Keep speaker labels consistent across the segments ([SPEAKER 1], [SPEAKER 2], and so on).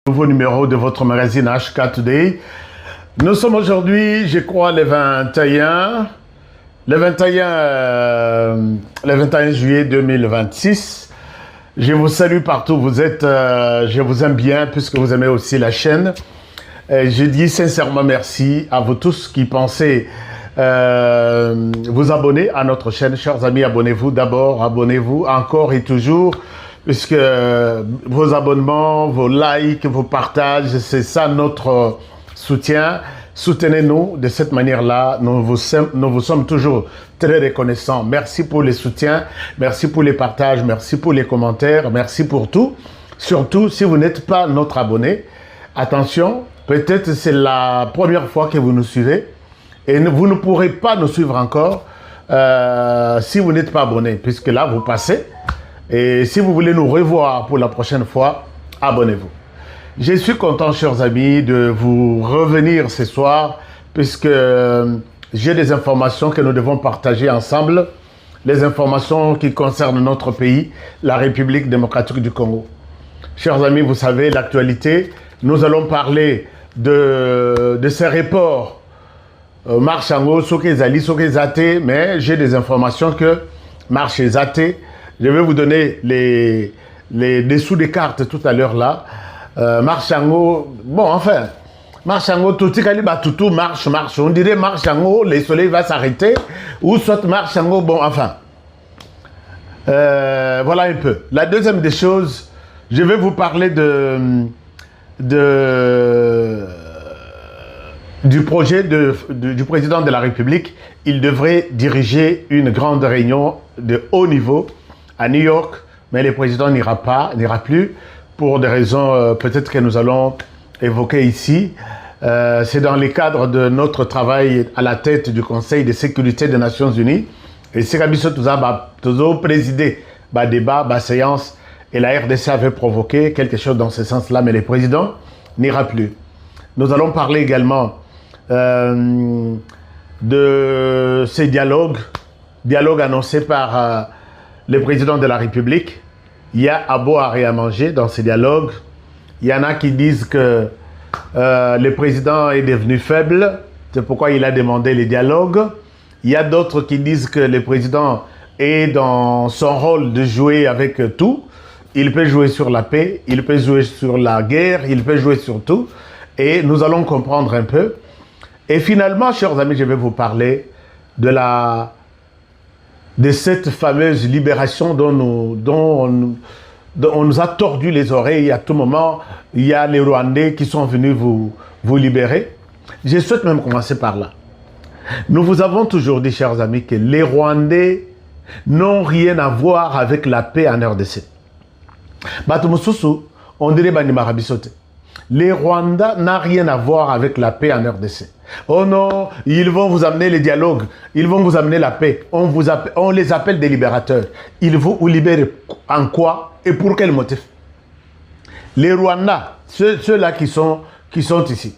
[SPEAKER 1] Nouveau numéro de votre magazine HK Today. Nous sommes aujourd'hui, je crois, le 21 juillet 2026. Je vous salue partout où vous êtes. Je vous aime bien puisque vous aimez aussi la chaîne. Je dis sincèrement merci à vous tous qui pensez vous abonner à notre chaîne. Chers amis, abonnez-vous d'abord, abonnez-vous encore et toujours. Puisque vos abonnements, vos likes, vos partages, c'est ça notre soutien. Soutenez-nous de cette manière-là. Nous vous sommes toujours très reconnaissants. Merci pour les soutiens, merci pour les partages, merci pour les commentaires, merci pour tout. Surtout, si vous n'êtes pas notre abonné, attention, peut-être c'est la première fois que vous nous suivez et vous ne pourrez pas nous suivre encore si vous n'êtes pas abonné, puisque là, vous passez. Et si vous voulez nous revoir pour la prochaine fois, abonnez-vous. Je suis content, chers amis, de vous revenir ce soir, puisque j'ai des informations que nous devons partager ensemble, les informations qui concernent notre pays, la République démocratique du Congo. Chers amis, vous savez, l'actualité, nous allons parler de ces reports. Marche en haut, mais j'ai des informations que marche est athée. Je vais vous donner les dessous des cartes tout à l'heure là. Marchango, bon enfin, Marchango, tout marche. On dirait Marchango, le soleil va s'arrêter. Ou soit Marchango, bon enfin. Voilà un peu. La deuxième des choses, je vais vous parler du projet du président de la République. Il devrait diriger une grande réunion de haut niveau à New York, mais le président n'ira plus, pour des raisons peut-être que nous allons évoquer ici. C'est dans le cadre de notre travail à la tête du Conseil de sécurité des Nations Unies. Et c'est comme ça que nous avons présidé le débat, la séance, et la RDC avait provoqué quelque chose dans ce sens-là, mais le président n'ira plus. Nous allons parler également de ces dialogues annoncés par le président de la République. Il y a à boire et à manger dans ces dialogues. Il y en a qui disent que le président est devenu faible, c'est pourquoi il a demandé les dialogues. Il y a d'autres qui disent que le président est dans son rôle de jouer avec tout. Il peut jouer sur la paix, il peut jouer sur la guerre, il peut jouer sur tout. Et nous allons comprendre un peu. Et finalement, chers amis, je vais vous parler de cette fameuse libération dont on nous a tordu les oreilles à tout moment. Il y a les Rwandais qui sont venus vous libérer. Je souhaite même commencer par là. Nous vous avons toujours dit, chers amis, que les Rwandais n'ont rien à voir avec la paix en RDC. On dirait Banimarabisote. Les Rwandais n'ont rien à voir avec la paix en RDC. Oh non, ils vont vous amener les dialogues, ils vont vous amener la paix. On les appelle des libérateurs. Ils vont vous libérer en quoi et pour quel motif? Les Rwandais, ceux-là qui sont ici,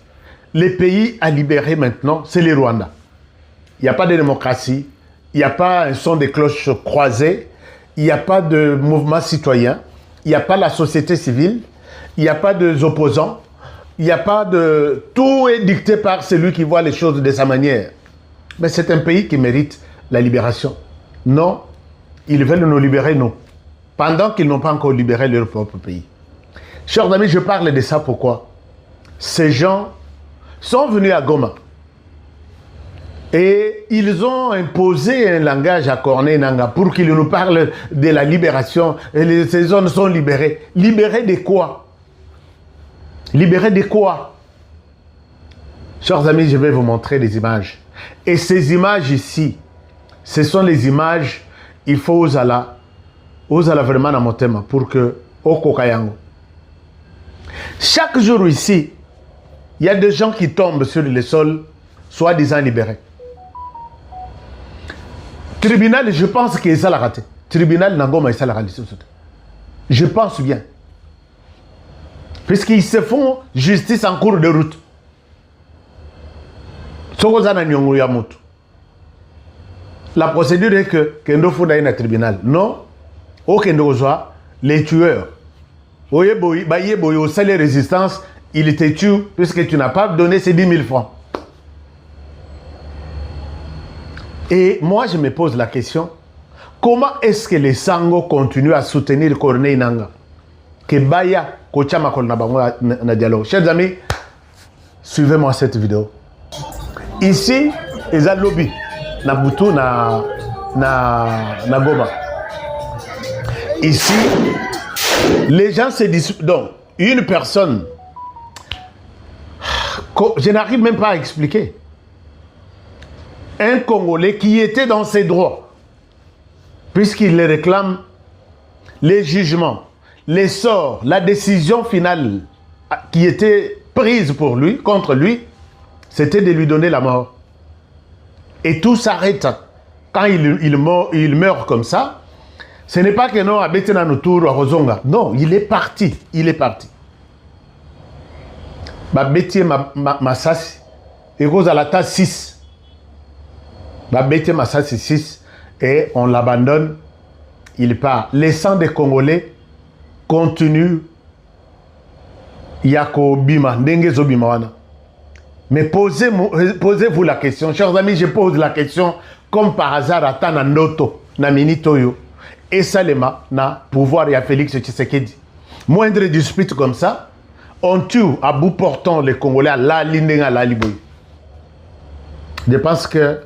[SPEAKER 1] les pays à libérer maintenant, c'est les Rwandais. Il n'y a pas de démocratie, il n'y a pas un son de cloches croisées, il n'y a pas de mouvement citoyen, il n'y a pas la société civile, il n'y a pas d'opposants, il n'y a pas de... Tout est dicté par celui qui voit les choses de sa manière. Mais c'est un pays qui mérite la libération. Non, ils veulent nous libérer, nous, pendant qu'ils n'ont pas encore libéré leur propre pays. Chers amis, je parle de ça pourquoi? Ces gens sont venus à Goma et ils ont imposé un langage à Corneille Nangaa pour qu'ils nous parlent de la libération. Et ces zones sont libérées. Libérées de quoi? Libérés de quoi? Chers amis, je vais vous montrer des images. Et ces images ici, ce sont les images, il faut osala vraiment dans mon thème pour que au Kokayango. Chaque jour ici, il y a des gens qui tombent sur le sol, soi-disant libérés. Tribunal, je pense que ça l'a raté. Tribunal Nangoma, ça l'a raté. Je pense bien. Puisqu'ils se font justice en cours de route. La procédure est que Kendo Fouda est un tribunal. Non, au Kendo les tueurs au salaire résistance, il était tué puisque tu n'as pas donné ces 10 000 francs. Et moi, je me pose la question, comment est-ce que les Sango continuent à soutenir Corneille Nangaa? Que Baya, Kochama Kolnabango na dialogue. Chers amis, suivez-moi cette vidéo. Ici, il y a lobby. Na Boutou, na Goma. Ici, les gens se disent... Donc, une personne, je n'arrive même pas à expliquer. Un Congolais qui était dans ses droits, puisqu'il réclame les jugements, les sorts, la décision finale qui était prise pour lui, contre lui, c'était de lui donner la mort. Et tout s'arrête. Quand il meurt comme ça, ce n'est pas que non, à Betena Noutour, à Rozonga. Non, il est parti. Il est parti. Ba Bétier Massassi, et Rose à la tasse 6. Ba Bétier Massassi 6, et on l'abandonne. Il part. Les sangs des Congolais continuent. Yako Bima, Ndenge Zobima wana. Mais posez-vous la question. Chers amis, je pose la question comme par hasard à Tanandoto, na Minitoyo. Et Salema, na pouvoir, il y a Félix Tshisekedi. Moindre dispute comme ça, on tue à bout portant les Congolais à la ligne à la Liboy. Je pense que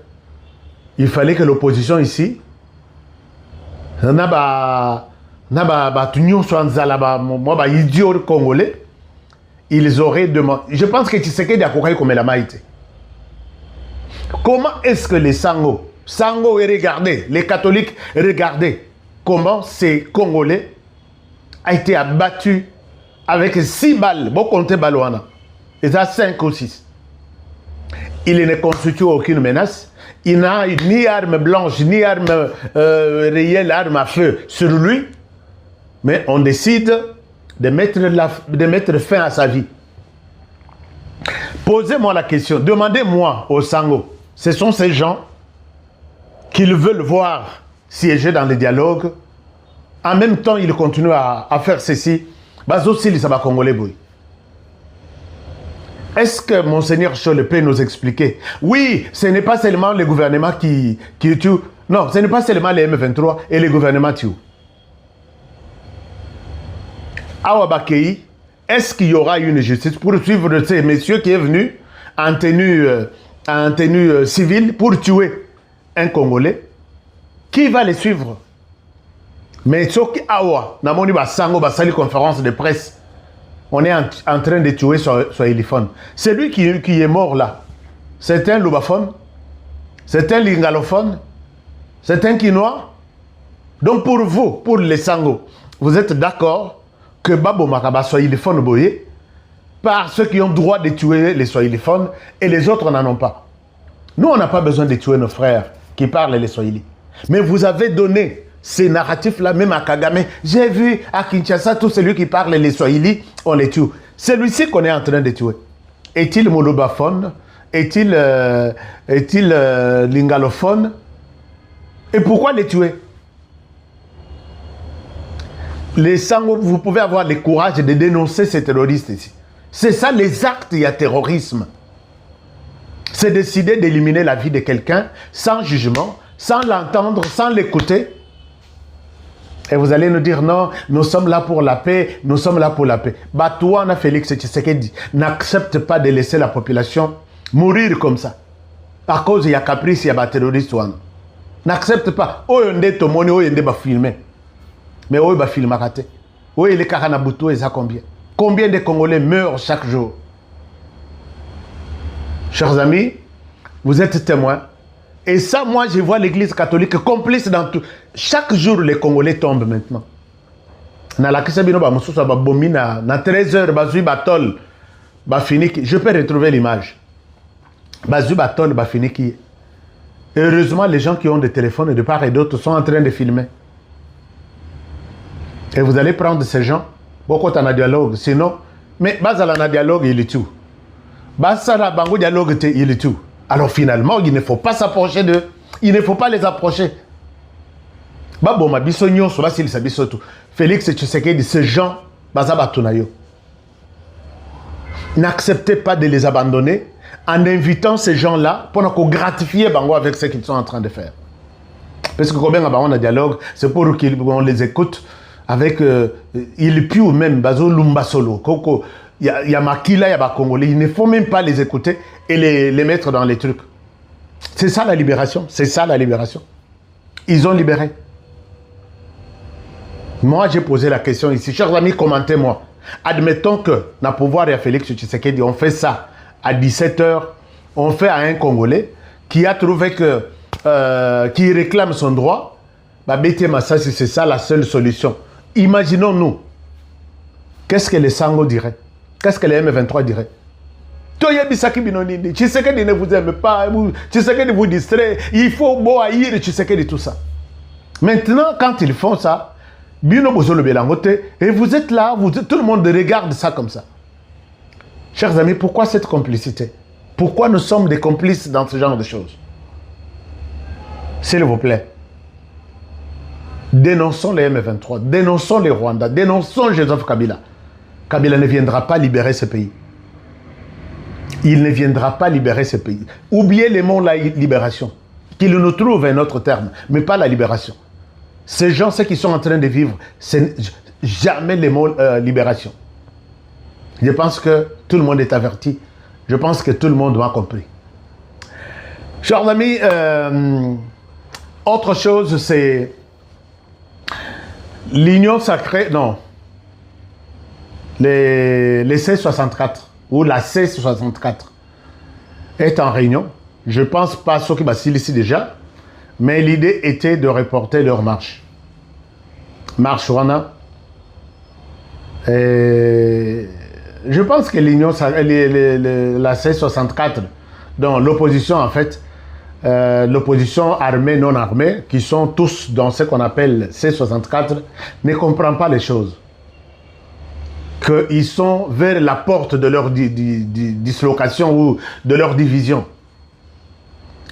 [SPEAKER 1] il fallait que l'opposition ici, idiot congolais, ils auraient demandé. Je pense que Tshisekedi a couru comme la maïté. Comment est-ce que les Sango regardez, les catholiques regardez comment ces Congolais a été abattus avec 6 balles. Bon, comptez Balouana. Ils ont 5 ou 6. Il ne constitue aucune menace. Il n'a ni arme blanche, ni arme réelle, arme à feu sur lui. Mais on décide de mettre fin à sa vie. Posez-moi la question. Demandez-moi aux Sango. Ce sont ces gens qu'ils veulent voir siéger dans le dialogue. En même temps, ils continuent à faire ceci. Est-ce que Monseigneur Cholle peut nous expliquer? Oui, ce n'est pas seulement le gouvernement qui tue. Non, ce n'est pas seulement les M23 et le gouvernement tuent. Awabakei, est-ce qu'il y aura une justice pour suivre ces messieurs qui est venu en tenue civile pour tuer un Congolais? Qui va les suivre? Mais Tsoki Awa, Namoni Basango, Basali conférence de presse, on est en train de tuer sur téléphone. C'est lui qui est mort là. C'est un loubaphone, c'est un lingalophone, c'est un quinois. Donc pour vous, pour les Sango, vous êtes d'accord que Babo Makaba soit téléphone boyé par ceux qui ont droit de tuer les Swahiliphones et les autres n'en ont pas. Nous, on n'a pas besoin de tuer nos frères qui parlent les Swahili. Mais vous avez donné ces narratifs-là, même à Kagame. J'ai vu à Kinshasa, tout celui qui parle les Swahili, on les tue. Celui-ci qu'on est en train de tuer. Est-il molobaphone? Est-il lingalophone? Et pourquoi les tuer? Les Sango, vous pouvez avoir le courage de dénoncer ces terroristes ici. C'est ça les actes, il y a terrorisme. C'est décider d'éliminer la vie de quelqu'un sans jugement, sans l'entendre, sans l'écouter. Et vous allez nous dire non, nous sommes là pour la paix, nous sommes là pour la paix. Bah toi, on a Félix Tshisekedi, n'accepte pas de laisser la population mourir comme ça. À cause il y a caprice, il y a des terroristes. N'accepte pas. Oh, on est tomoni, oh, on est filmé. Mais oh, il filmer raté. Oh, il est Karanabuto, et ça combien? Combien de Congolais meurent chaque jour? Chers amis, vous êtes témoins. Et ça, moi, je vois l'Église catholique complice dans tout. Chaque jour, les Congolais tombent maintenant. Na 13h, Bazui Batol, je peux retrouver l'image. Bazui Batol, heureusement, les gens qui ont des téléphones de part et d'autre sont en train de filmer. Et vous allez prendre ces gens, beaucoup de dialogue, sinon, mais Bazala dialogue, il est tout. Bazala Bango dialogue, il est tout. Alors finalement, il ne faut pas s'approcher d'eux. Il ne faut pas les approcher. Félix Tshisekedi, ces gens N'acceptez pas de les abandonner en invitant ces gens-là pour gratifier Bango avec ce qu'ils sont en train de faire. Parce que combien on a dialogue, c'est pour qu'on les écoute avec il pue même Bazo Lumba Solo. Koko, il y a Makila, il y a Congolais, il ne faut même pas les écouter et les mettre dans les trucs. C'est ça la libération, c'est ça la libération. Ils ont libéré. Moi, j'ai posé la question ici. Chers amis, commentez-moi. Admettons que, na pouvoir et à Félix Tshisekedi, on fait ça à 17h, on fait à un Congolais qui a trouvé que, qui réclame son droit, bah, c'est ça la seule solution. Imaginons-nous, qu'est-ce que les Sango diraient? Qu'est-ce que les M23 diraient? Tshisekedi ne vous aime pas, Tshisekedi vous distrait, il faut beau haïr Tshisekedi, tout ça. Maintenant, quand ils font ça, et vous êtes là, tout le monde regarde ça comme ça. Chers amis, pourquoi cette complicité? Pourquoi nous sommes des complices dans ce genre de choses? S'il vous plaît, dénonçons les M23, dénonçons les Rwandais, dénonçons Joseph Kabila. Kabila ne viendra pas libérer ce pays. Il ne viendra pas libérer ce pays. Oubliez les mots la libération, qu'il nous trouve un autre terme, mais pas la libération. Ces gens, ceux qui sont en train de vivre, c'est jamais les mots libération. Je pense que tout le monde est averti. Je pense que tout le monde m'a compris. Chers amis, autre chose, c'est l'union sacrée, non, les C64 ou la C64 est en réunion. Je ne pense pas à ceux qui basculent ici déjà, mais l'idée était de reporter leur marche. Marche Wana. Je pense que l'union, la C64, donc l'opposition en fait, l'opposition armée, non armée, qui sont tous dans ce qu'on appelle C64, ne comprend pas les choses. Qu'ils sont vers la porte de leur dislocation ou de leur division.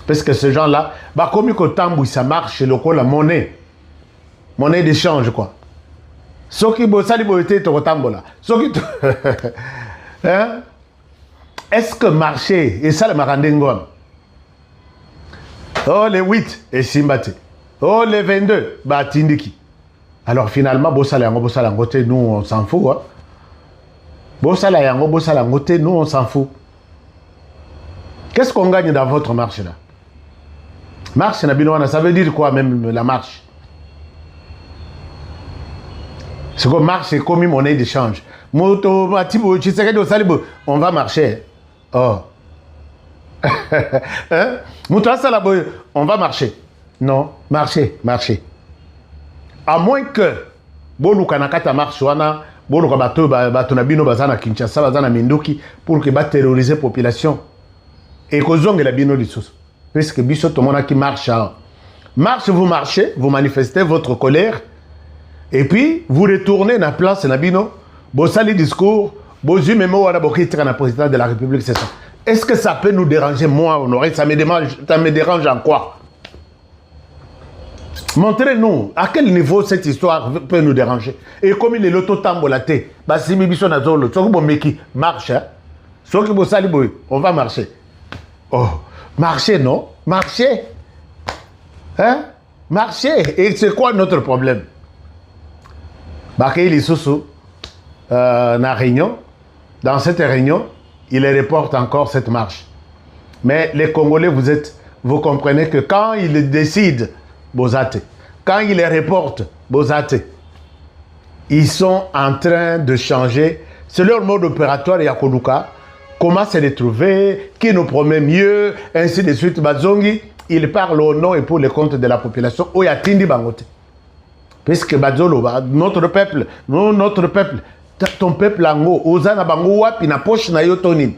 [SPEAKER 1] Parce que ces gens-là, bah, comme il ça marche, la monnaie d'échange, quoi. Ce qui est-ce que marché, et ça le marandingon, oh les 8, et Simbate, oh les 22, bah Tindiki. Alors finalement, nous on s'en fout. Hein? Nous on s'en fout. Qu'est-ce qu'on gagne dans votre marche là? Marche, ça veut dire quoi même la marche? C'est comme marche, c'est comme une monnaie d'échange. On va marcher. Oh. Hein? On va marcher. Non, marcher. À moins que, pour que terroriser la population. Et que la bino dissous. Puisque Bissot, tout le monde qui marche. Marche, vous marchez, vous manifestez votre colère. Et puis, vous retournez dans la place Nabino, vous salez discours, vous avez le président de la République, c'est ça. Est-ce que ça peut nous déranger, moi, Honoré? Ça me dérange en quoi? Montrez-nous à quel niveau cette histoire peut nous déranger. Et comme il est l'auto-tambolaté, si Bibiso Nazolo, marche, on va marcher. Oh, marcher, non? Marcher. Hein? Marcher. Et c'est quoi notre problème? Bakay Lissoussou, na réunion, dans cette réunion, il reporte encore cette marche. Mais les Congolais, vous comprenez que quand ils décident, Bozate, quand ils les reportent, Bozate, ils sont en train de changer. C'est leur mode opératoire, Yakoluka. Comment se retrouver, qui nous promet mieux, ainsi de suite. Bazongi, il parle au nom et pour le compte de la population. Oyatindi Bangote. Puisque Badzolo, notre peuple, ton peuple ango, Ozana Bango wapi na poche na yotonin.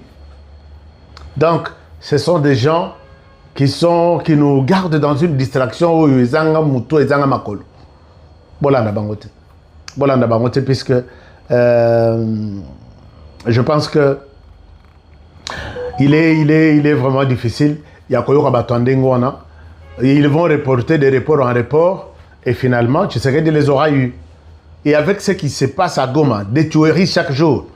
[SPEAKER 1] Donc, ce sont des gens qui nous gardent dans une distraction où ils ont muto et zanga makolo. Bolanda Bangote, puisque je pense que il est vraiment difficile. Il y a Koyoka Batandengwana. Ils vont reporter des reports en report. Et finalement, tu sais qu'ils les aura eu. et avec ce qui se passe à Goma, des tueries chaque jour,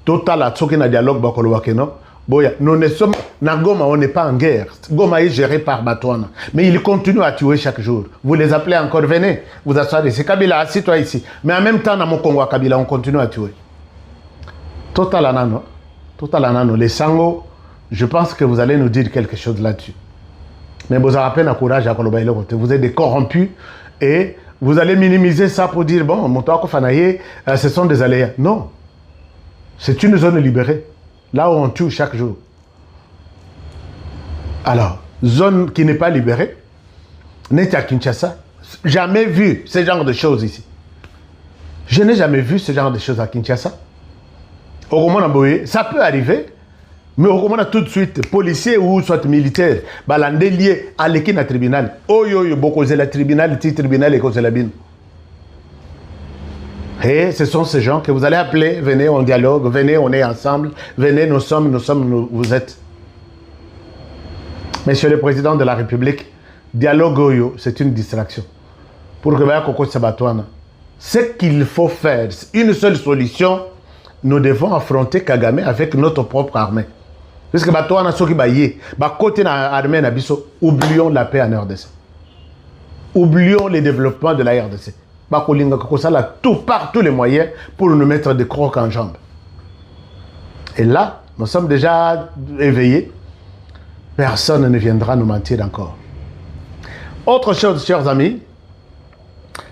[SPEAKER 1] total à Tsokina dialogue Bakolowakeno, Boya, nous ne sommes, na Goma, on n'est pas en guerre. Goma est géré par Batouana. Mais il continue à tuer chaque jour. Vous les appelez encore, venez, vous asseyez. C'est Kabila, assis-toi ici. Mais en même temps, dans mon Congo, Kabila, on continue à tuer. Total Anano, les Sango, je pense que vous allez nous dire quelque chose là-dessus. Mais vous avez à peine courage à Kolobaï. Vous êtes des corrompus et vous allez minimiser ça pour dire, bon, Moutouako Fanaye, ce sont des aléas. Non. C'est une zone libérée. Là où on tue chaque jour. Alors, zone qui n'est pas libérée, n'est à Kinshasa. Jamais vu ce genre de choses ici. Je n'ai jamais vu ce genre de choses à Kinshasa. Au Romana Boye, ça peut arriver, mais au Romana tout de suite, policier ou soit militaire, balandé lié à l'équipe tribunal. Oh yo yo, beaucoup de la tribunal, petit tribunal et cause la bine. Et ce sont ces gens que vous allez appeler, venez, on dialogue, venez, on est ensemble, venez, nous sommes, vous êtes. Monsieur le Président de la République, dialogue, c'est une distraction. Pour que ce qu'il faut faire, une seule solution, nous devons affronter Kagame avec notre propre armée. Parce que Batouana Soki Baye, côté de l'armée, oublions la paix en RDC. Oublions le développement de la RDC. Tout par tous les moyens pour nous mettre des crocs en jambes. Et là, nous sommes déjà éveillés. Personne ne viendra nous mentir encore. Autre chose, chers amis,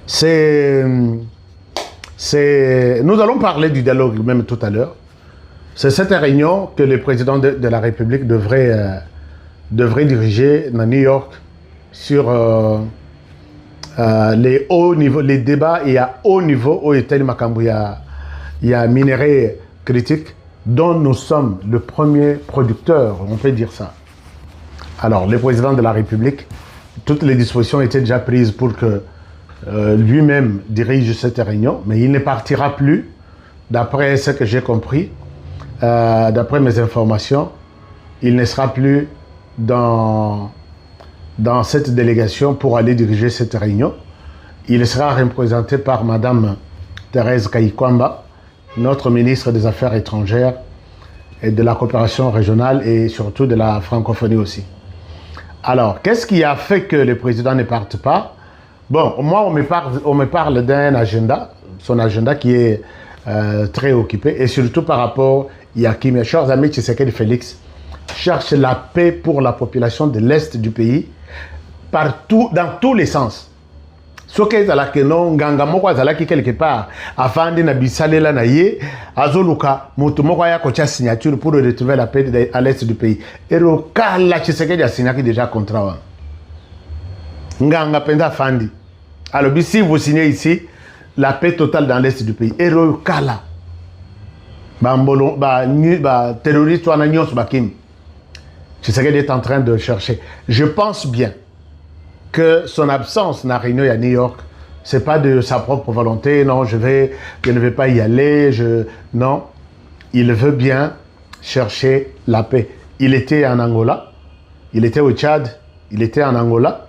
[SPEAKER 1] c'est... Nous allons parler du dialogue même tout à l'heure. C'est cette réunion que le président de la République devrait diriger à New York sur... les hauts niveaux, les débats et à haut niveau au État du Makambu, il y a minerais critiques dont nous sommes le premier producteur, on peut dire ça. Alors, le président de la République, toutes les dispositions étaient déjà prises pour que lui-même dirige cette réunion, mais il ne partira plus, d'après ce que j'ai compris, d'après mes informations, il ne sera plus dans cette délégation pour aller diriger cette réunion. Il sera représenté par Madame Thérèse Kayikwamba, notre ministre des Affaires étrangères et de la coopération régionale et surtout de la francophonie aussi. Alors, qu'est-ce qui a fait que le président ne parte pas? Bon, moi, on me parle d'un agenda, son agenda qui est très occupé, et surtout par rapport à Kimi. Chers amis, Tshisekedi Félix cherche la paix pour la population de l'Est du pays, partout, dans tous les sens. Ce qui est à la kenon, Gangamoko azalaki quelque part, afin de n'abisalela na ye, azoluka, mutumoko ya kocha signature pour retrouver la paix à l'Est du pays. Et le cas là, Tshisekedi a signé déjà contrat. Nganga penda fandi. Alors, si vous signez ici, la paix totale dans l'Est du pays. Et le cas là, terroriste ou anagnos bakini. Tshisekedi est en train de chercher. Je pense bien que son absence n'a réunion à New York, ce n'est pas de sa propre volonté, non, je ne vais pas y aller, non, il veut bien chercher la paix. Il était en Angola, il était au Tchad, il était en Angola,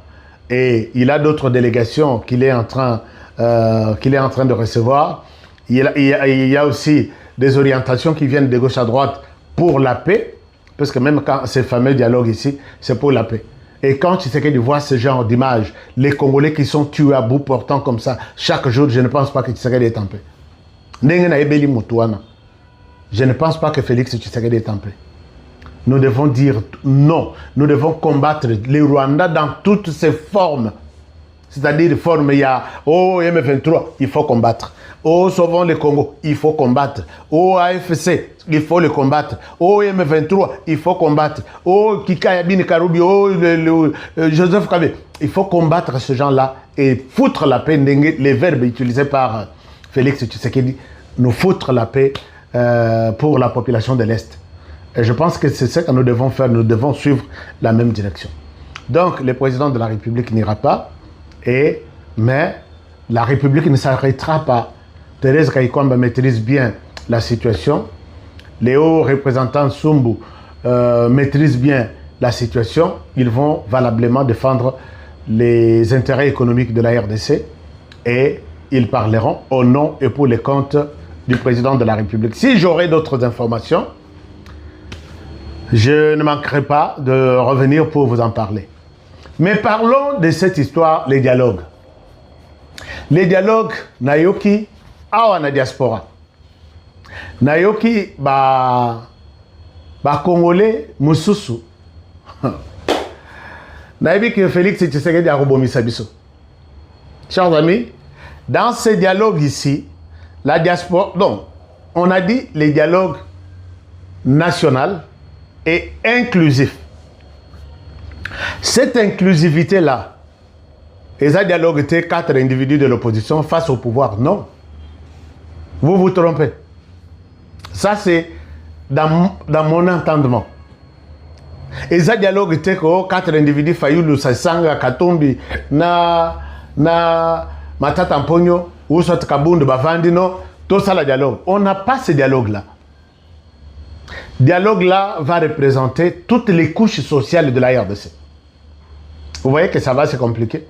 [SPEAKER 1] et il a d'autres délégations qu'il est en train de recevoir. Il y a aussi des orientations qui viennent de gauche à droite pour la paix, parce que même quand ces fameux dialogues ici, c'est pour la paix. Et quand Tshisekedi voit ce genre d'images, les Congolais qui sont tués à bout portant comme ça, chaque jour, je ne pense pas que Tshisekedi est en paix. Je ne pense pas que Félix Tshisekedi est en paix. Nous devons dire non. Nous devons combattre les Rwandais dans toutes ses formes. C'est-à-dire, forme, il y a M23, il faut combattre. Sauvons le Congo, il faut combattre. AFC, il faut le combattre. M23, il faut combattre. Kikaya Bin Karoubi, Joseph Kabé, il faut combattre ce gens-là et foutre la paix, les verbes utilisés par Félix Tshisekedi, nous foutre la paix pour la population de l'Est. Et je pense que c'est ce que nous devons faire, nous devons suivre la même direction. Donc, le président de la République n'ira pas, mais la République ne s'arrêtera pas. Thérèse Kayikwamba maîtrise bien la situation. Les hauts représentants Sumbu maîtrisent bien la situation. Ils vont valablement défendre les intérêts économiques de la RDC et ils parleront au nom et pour les comptes du président de la République. Si j'aurai d'autres informations, je ne manquerai pas de revenir pour vous en parler. Mais parlons de cette histoire, les dialogues. Les dialogues, nayoki, awa na diaspora. Nayoki, Congolais, Moussousou. Naïbi que Félix Tshisekedi a rebomissé biso. Chers amis, dans ces dialogues ici, la diaspora, donc, on a dit les dialogues nationaux et inclusifs. Cette inclusivité-là, et ça dialogue était 4 individus de l'opposition face au pouvoir, non. Vous vous trompez. Ça, c'est dans mon entendement. Et ça dialogue était que 4 individus, Fayulu, Sassanga, Katumbi, Matata Mponyo, ou soit Kabundu, Bavandino, tout ça, le dialogue. On n'a pas ce dialogue-là. Dialogue-là va représenter toutes les couches sociales de la RDC. Vous voyez que ça va se compliquer.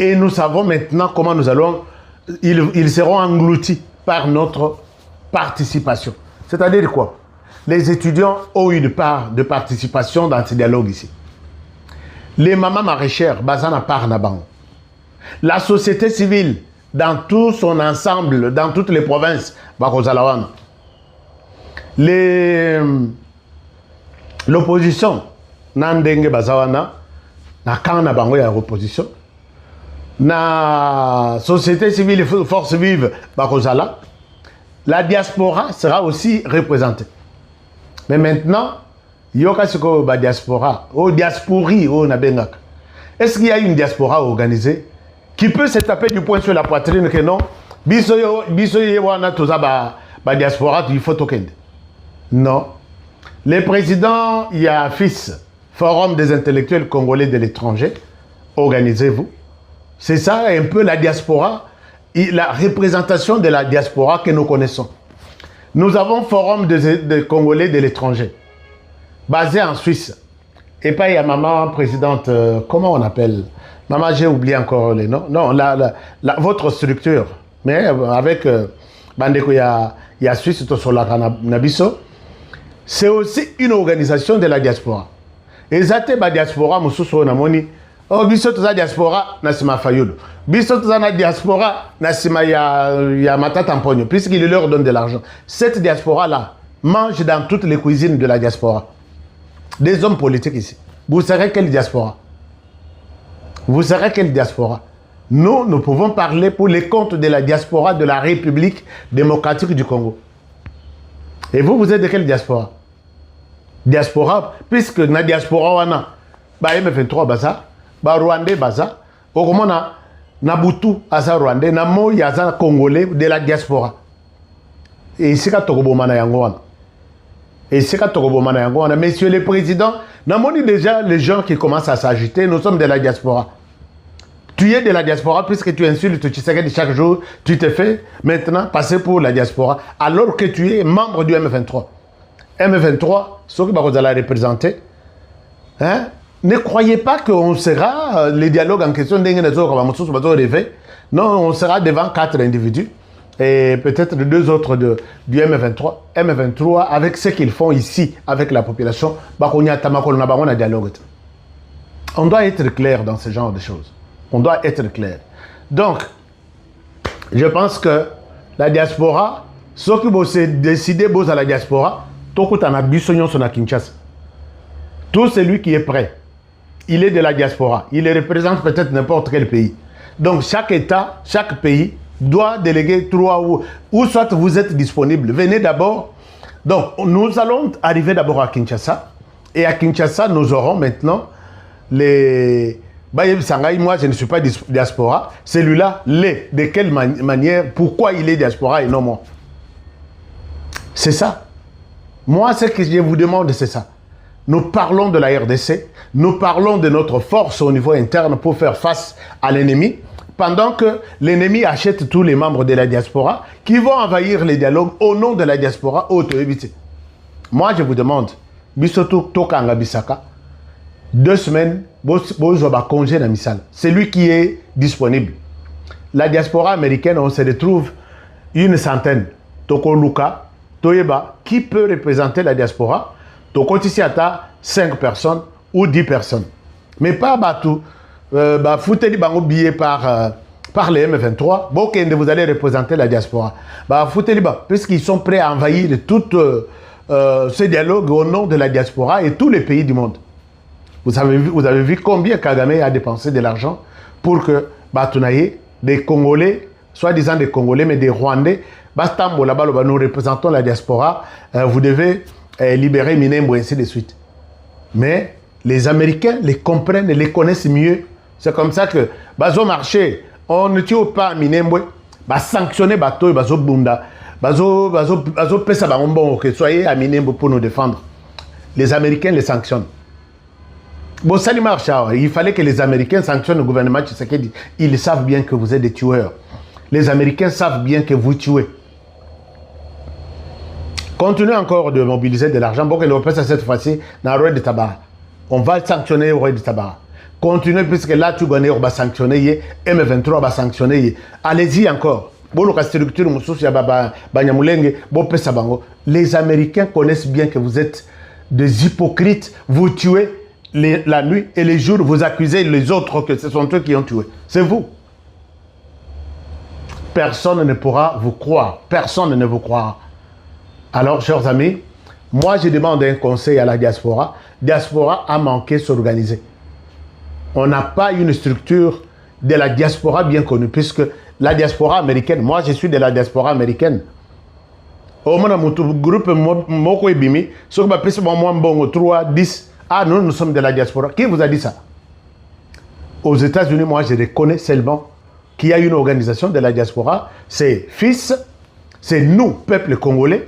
[SPEAKER 1] Et nous savons maintenant comment nous allons... Ils seront engloutis par notre participation. C'est-à-dire quoi? Les étudiants ont eu une part de participation dans ce dialogue ici. Les mamans maraîchères, Bazana part Nabango. La société civile, dans tout son ensemble, dans toutes les provinces, Bakozalawana. L'opposition, Nandenge Bazawana, na Kana Bango ya opposition. Na société civile et force vive, Bakozala. La diaspora sera aussi représentée. Mais maintenant, il y a une diaspora, ou diaspori, ou nabengak. Est-ce qu'il y a une diaspora organisée qui peut se taper du poing sur la poitrine que non? Bisoye wana toza ba diaspora, il faut token. Non. Le président, il y a FIS, Forum des intellectuels congolais de l'étranger. Organisez-vous. C'est ça un peu la diaspora, la représentation de la diaspora que nous connaissons. Nous avons Forum des Congolais de l'étranger, basé en Suisse. Et pas il y a maman présidente, comment on appelle? Maman, j'ai oublié encore les noms. Non, votre structure. Mais avec Bandeko, il y a Suisse, Nabiso. C'est aussi une organisation de la diaspora. Et zate ba diaspora, Moussousso Namoni. Oh, biso toza diaspora, Nassima Fayoulou. Biso toza na diaspora, Nassima ya Matata Mponyo, puisqu'il leur donne de l'argent. Cette diaspora-là mange dans toutes les cuisines de la diaspora. Des hommes politiques ici. Vous savez quelle diaspora? Vous savez quelle diaspora? Nous pouvons parler pour les comptes de la diaspora de la République démocratique du Congo. Et vous, vous êtes de quelle diaspora? Diaspora, puisque na diaspora wana, ba M23 baza, ba Rwandais baza, okomona na Butu aza Rwandais, na Moi aza Congolais de la diaspora. Et ici ka tokobomana yango wana. Et ici ka tokobomana yango wana, monsieur le président, namoni déjà les gens qui commencent à s'agiter, nous sommes de la diaspora. Tu es de la diaspora puisque tu insultes Tshisekedi chaque jour, tu te fais maintenant passer pour la diaspora, alors que tu es membre du M23. M23, ceux qui vont la représenter, hein? Ne croyez pas qu'on sera, les dialogues en question, non, on sera devant 4 individus et peut-être 2 autres du M23. M23, avec ce qu'ils font ici, avec la population, on doit être clair dans ce genre de choses. On doit être clair. Donc, je pense que la diaspora, ceux qui vont se décider à la diaspora, tout celui qui est prêt, il est de la diaspora. Il représente peut-être n'importe quel pays. Donc, chaque État, chaque pays doit déléguer 3 ou soit vous êtes disponible. Venez d'abord. Donc, nous allons arriver d'abord à Kinshasa. Et à Kinshasa, nous aurons maintenant les... Moi, je ne suis pas diaspora. Celui-là, l'est. De quelle manière, pourquoi il est diaspora et non moi? C'est ça. Moi, ce que je vous demande, c'est ça. Nous parlons de la RDC, nous parlons de notre force au niveau interne pour faire face à l'ennemi, pendant que l'ennemi achète tous les membres de la diaspora qui vont envahir les dialogues au nom de la diaspora auto-évitée. Moi, je vous demande, Bisoto Tokanga Bisaka, 2 semaines, congé na misala. C'est lui qui est disponible. la diaspora américaine, on se retrouve une centaine. Toko Luka, Toyeba, qui peut représenter la diaspora? Toko Tissiata, 5 personnes ou 10 personnes. Mais pas Batou. Foutez les billets par les M23. Bon, vous allez représenter la diaspora. Foutez les puisqu'ils sont prêts à envahir tout ce dialogue au nom de la diaspora et tous les pays du monde. Vous avez vu combien Kagame a dépensé de l'argent pour que Batunaye, des Congolais, soi-disant des Congolais, mais des Rwandais, Bastambo, là-bas, nous représentons la diaspora, vous devez libérer Minembwe, ainsi de suite. Mais les Américains les comprennent et les connaissent mieux. C'est comme ça que, au marché, on ne tue pas Minembwe, sanctionner Bato et Bazo Bunda, Bazo Pesa Bambon, que soyez à Minembwe pour nous défendre. Les Américains les sanctionnent. Bon, ça marche. Il fallait que les Américains sanctionnent le gouvernement Tshisekedi. Ils savent bien que vous êtes des tueurs. Les Américains savent bien que vous tuez. Continuez encore de mobiliser de l'argent. Bon, on peut ça cette fois-ci dans le roi de tabac. On va sanctionner le roi de tabac. Continuez, puisque là, tu gagnes, on va sanctionner. M23, on va sanctionner. Allez-y encore. Les Américains connaissent bien que vous êtes des hypocrites. Vous tuez la nuit et les jours, vous accusez les autres que ce sont eux qui ont tué. C'est vous. Personne ne pourra vous croire. Personne ne vous croira. Alors, chers amis, moi, je demande un conseil à la diaspora. Diaspora a manqué s'organiser. On n'a pas une structure de la diaspora bien connue, puisque la diaspora américaine, moi, je suis de la diaspora américaine. Au moins, mon groupe, Moko Ebimi, ce que je peux 3, 10. Ah, nous sommes de la diaspora. Qui vous a dit ça? Aux États-Unis, moi, je reconnais seulement qu'il y a une organisation de la diaspora. C'est FIS, c'est nous, peuple congolais,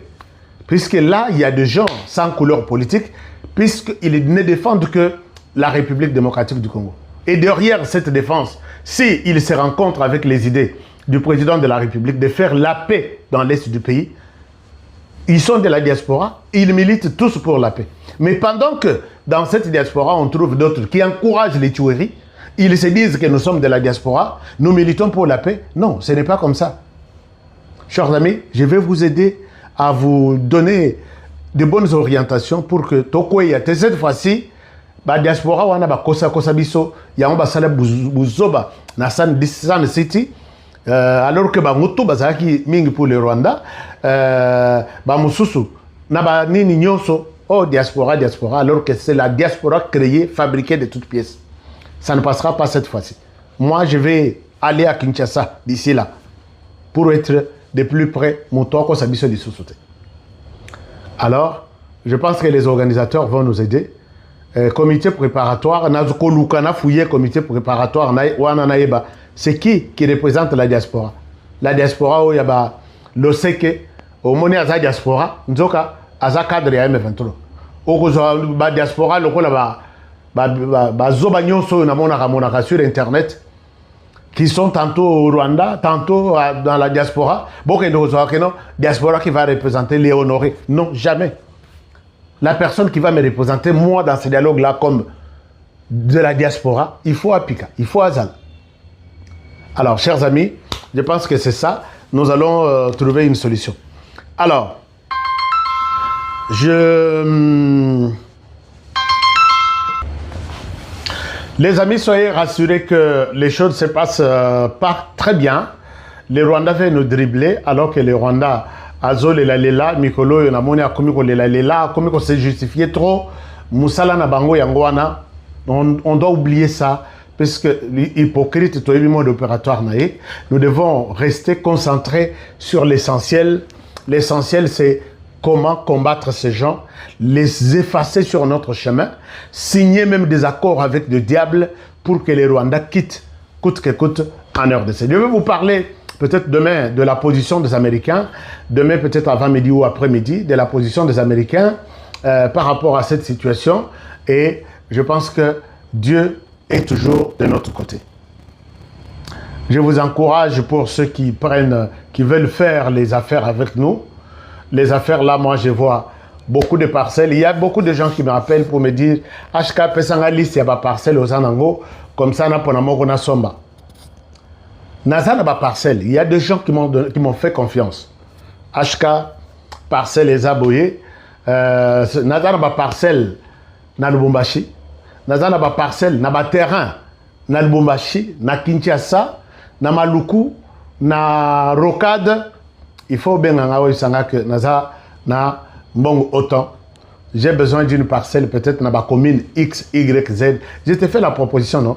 [SPEAKER 1] puisque là, il y a des gens sans couleur politique, puisqu'ils ne défendent que la République démocratique du Congo. Et derrière cette défense, s'ils se rencontrent avec les idées du président de la République de faire la paix dans l'Est du pays, ils sont de la diaspora, ils militent tous pour la paix. Mais pendant que dans cette diaspora, on trouve d'autres qui encouragent les tueries, ils se disent que nous sommes de la diaspora, nous militons pour la paix. Non, ce n'est pas comme ça. Chers amis, je vais vous aider à vous donner de bonnes orientations pour que Tokoya, cette fois-ci, la diaspora, on a kosa biso, il y a un basala buzoba, na San City, alors que Bamutu, Bazaki, Ming pour le Rwanda, Bamususu, Naba Nini Nyoso, oh diaspora, alors que c'est la diaspora créée, fabriquée de toutes pièces. Ça ne passera pas cette fois-ci. Moi, je vais aller à Kinshasa d'ici là, pour être de plus près, mon toko sabiso du sous-sauté. Alors, je pense que les organisateurs vont nous aider. Comité préparatoire, Nazuko Lukana fouillé comité préparatoire, c'est qui représente la diaspora? La diaspora, où il y a le seke, au moni à la diaspora, nzoka, à la cadre ya M23. Au la diaspora, le là sur internet, qui sont tantôt au Rwanda, tantôt dans la diaspora. Bon, diaspora qui va représenter les honorer. Non, jamais. La personne qui va me représenter, moi, dans ce dialogue-là, comme de la diaspora, il faut Apika, il faut Azal. Alors, chers amis, je pense que c'est ça. Nous allons trouver une solution. Alors, les amis, soyez rassurés que les choses se passent pas très bien. Les Rwandais veulent nous dribbler, alors que les Rwandais, Azol et la Lela, Mikolo, Yonamoni, Akomiko, la Lela, Akomiko s'est justifié trop. Moussala Nabango, Yangwana. On doit oublier ça, parce que l'hypocrite, tout le monde opératoire, nous devons rester concentrés sur l'essentiel. L'essentiel, c'est comment combattre ces gens, les effacer sur notre chemin, signer même des accords avec le diable pour que les Rwandais quittent, coûte que coûte, en heure de Je vais vous parler peut-être demain de la position des Américains, demain peut-être avant-midi ou après-midi, de la position des Américains par rapport à cette situation. Et je pense que Dieu est toujours de notre côté. Je vous encourage pour ceux qui veulent faire les affaires avec nous. Les affaires là, moi je vois beaucoup de parcelles. Il y a beaucoup de gens qui me rappellent pour me dire HK Pesanga liste, il y a pas parcelle aux Anango, comme ça, on a Somba. Naza n'a pas parcelle. Il y a des gens qui m'ont fait confiance. HK, parcelle les aboyés. Naza n'a pas parcelle na Lubumbashi. Naza n'a pas parcelle, n'a pas terrain na Lubumbashi, na Kinshasa, na Maluku, na Rocade. Il faut bien que Naza na bon autant. J'ai besoin d'une parcelle, peut-être dans la commune X, Y, Z. Je t'ai fait la proposition, non?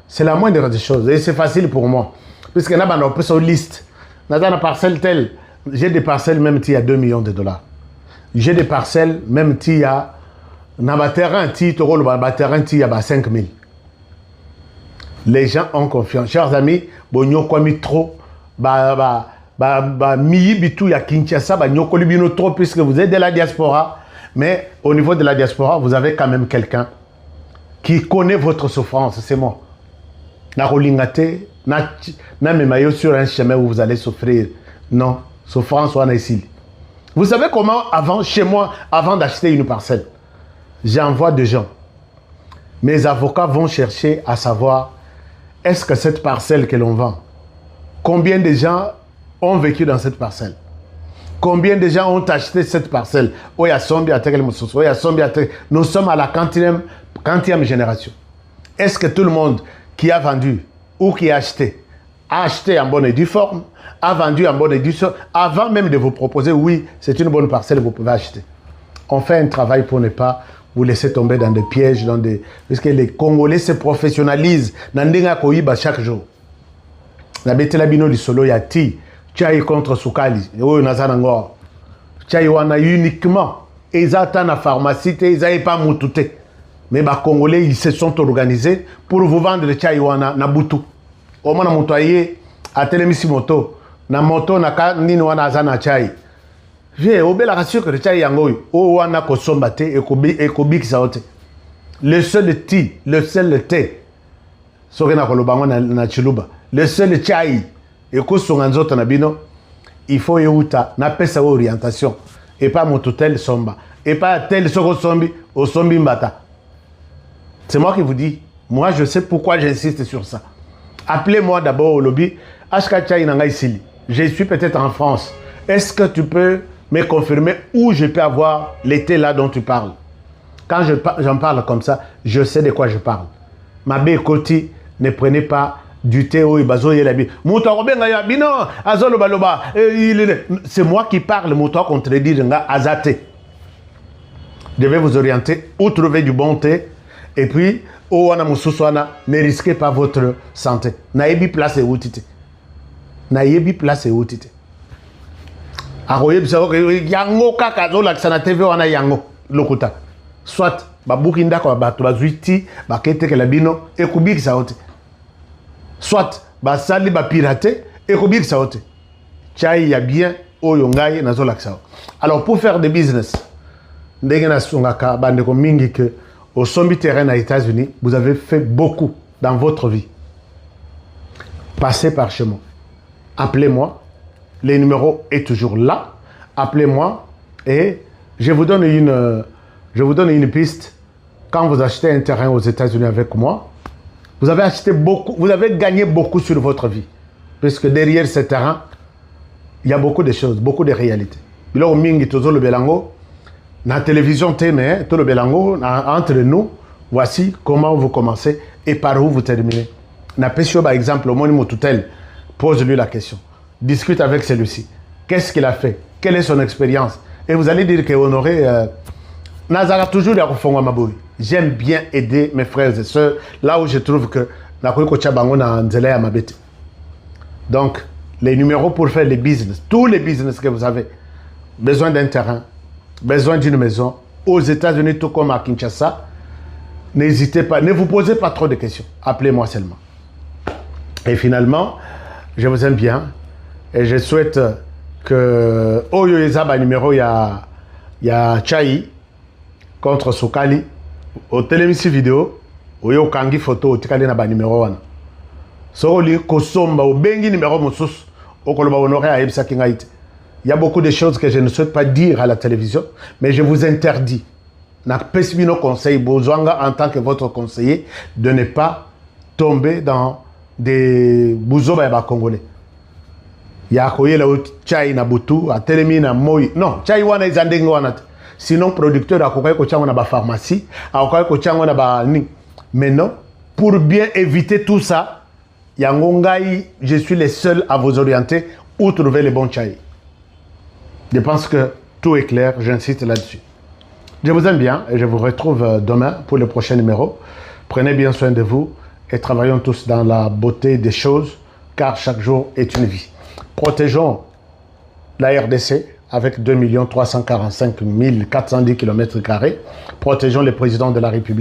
[SPEAKER 1] C'est la moindre des choses. Et c'est facile pour moi. Puisque là, on a une liste. Dans la parcelle telle, j'ai des parcelles même s'il y a 2 millions de dollars. J'ai des parcelles même s'il y a dans le terrain, il y a 5 000. Les gens ont confiance. Chers amis, bon, nous avons trop. Bitu ya Kinshasa, trop puisque vous êtes de la diaspora, mais au niveau de la diaspora, vous avez quand même quelqu'un qui connaît votre souffrance, c'est moi. Na rolingate, na memayo sur un chemin où vous allez souffrir. Non, souffrance on a ici. Vous savez comment avant, chez moi, avant d'acheter une parcelle, j'envoie des gens. Mes avocats vont chercher à savoir, est-ce que cette parcelle que l'on vend, combien de gens ont vécu dans cette parcelle? Combien de gens ont acheté cette parcelle? Nous sommes à la 40e génération. Est-ce que tout le monde qui a vendu ou qui a acheté en bonne et due forme, a vendu en bonne et due forme, avant même de vous proposer, oui, c'est une bonne parcelle, vous pouvez acheter. On fait un travail pour ne pas vous laisser tomber dans des pièges, parce que les Congolais se professionnalisent dans des Koïba chaque jour. La betela bino du solo yati. Tchai contre Soukali, Tchai wana uniquement, ils attendent la pharmacie, ils n'avaient pas moutouté. Mais les Congolais, ils se sont organisés pour vous vendre le Tchai wana na butu. Au moins, motoyer, à télémisi moto, na moto, na nini wana azana Tchai. J'ai obé la rassure que le Tchai yangoy, o wana kosombate, et kobik saote. Le seul thé, Sorena kolobango na chiluba, le seul Tchai, et il faut yuta na pesa orientation et pas mototel somba et pas tel soko sombi au sombi mbata. C'est moi qui vous dis, moi je sais pourquoi j'insiste sur ça. Appelez-moi d'abord au lobby HK Tchai nanga ici. Je suis peut-être en France. Est-ce que tu peux me confirmer où je peux avoir l'été là dont tu parles? Quand j'en parle comme ça, je sais de quoi je parle. Ma bé Koti, ne prenez pas du thé ou bazo yelabi. C'est moi qui parle, mouton contredit azate. Je vais vous orienter où trouver du bon thé et puis ne risquez pas votre santé. Naïbi place et outité. Naïbi place et outité. Aroyeb yango kakazo la sana TV wana yango lokuta. Soit babukinda kwa bato bazuiti bakete ke labino e kubiki saote. Soit basali ba pirater et kubiki saote. Tchai ya bien oyongai nazo laksao. Alors pour faire des business, ndengena sungaka bande ko mingi que au sombi terrain aux États-Unis, vous avez fait beaucoup dans votre vie. Passez par chez moi. Appelez-moi. Le numéro est toujours là. Appelez-moi et je vous donne une piste. Quand vous achetez un terrain aux États-Unis avec moi, vous avez acheté beaucoup, vous avez gagné beaucoup sur votre vie. Puisque derrière ce terrain, il y a beaucoup de choses, beaucoup de réalités. Bilo mingi tozo le belango, na télévision témé, tout le belango, entre nous, voici comment vous commencez et par où vous terminez. Na pesio par exemple, au monimo tutel, pose-lui la question. Discute avec celui-ci. Qu'est-ce qu'il a fait? Quelle est son expérience? Et vous allez dire que Honoré, Nazara toujours à Fonga Maboui. J'aime bien aider mes frères et sœurs là où je trouve que donc, les numéros pour faire les business, tous les business que vous avez, besoin d'un terrain, besoin d'une maison, aux États-Unis, tout comme à Kinshasa, n'hésitez pas, ne vous posez pas trop de questions. Appelez-moi seulement. Et finalement, je vous aime bien et je souhaite que Oyo Ezaba numéro, il y a Tchai contre Soukali. Au télémisi vidéo, Oyo Kangi photo, Tikali na ba numéro 1. Soli Kosomba, au Bengi numéro Moussous, au Koloba Honoré à Ebsa Kingaït. Il y a beaucoup de choses que je ne souhaite pas dire à la télévision, mais je vous interdis, na pesbino conseil, Bozwanga en tant que votre conseiller, de ne pas tomber dans de Bouzoba et Congolais. Il y a chai na butu, a telemi na moi. Non, chai wana izandengo wana. Sinon, producteur a kokaye ko chango na ba pharmacie, a kokaye ko chango na ba ni. Mais non, pour bien éviter tout ça, Yangongai, je suis le seul à vous orienter où trouver les bons chai. Je pense que tout est clair, j'insiste là-dessus. Je vous aime bien et je vous retrouve demain pour le prochain numéro. Prenez bien soin de vous et travaillons tous dans la beauté des choses, car chaque jour est une vie. Protégeons la RDC avec 2 345 410 km². Protégeons le président de la République.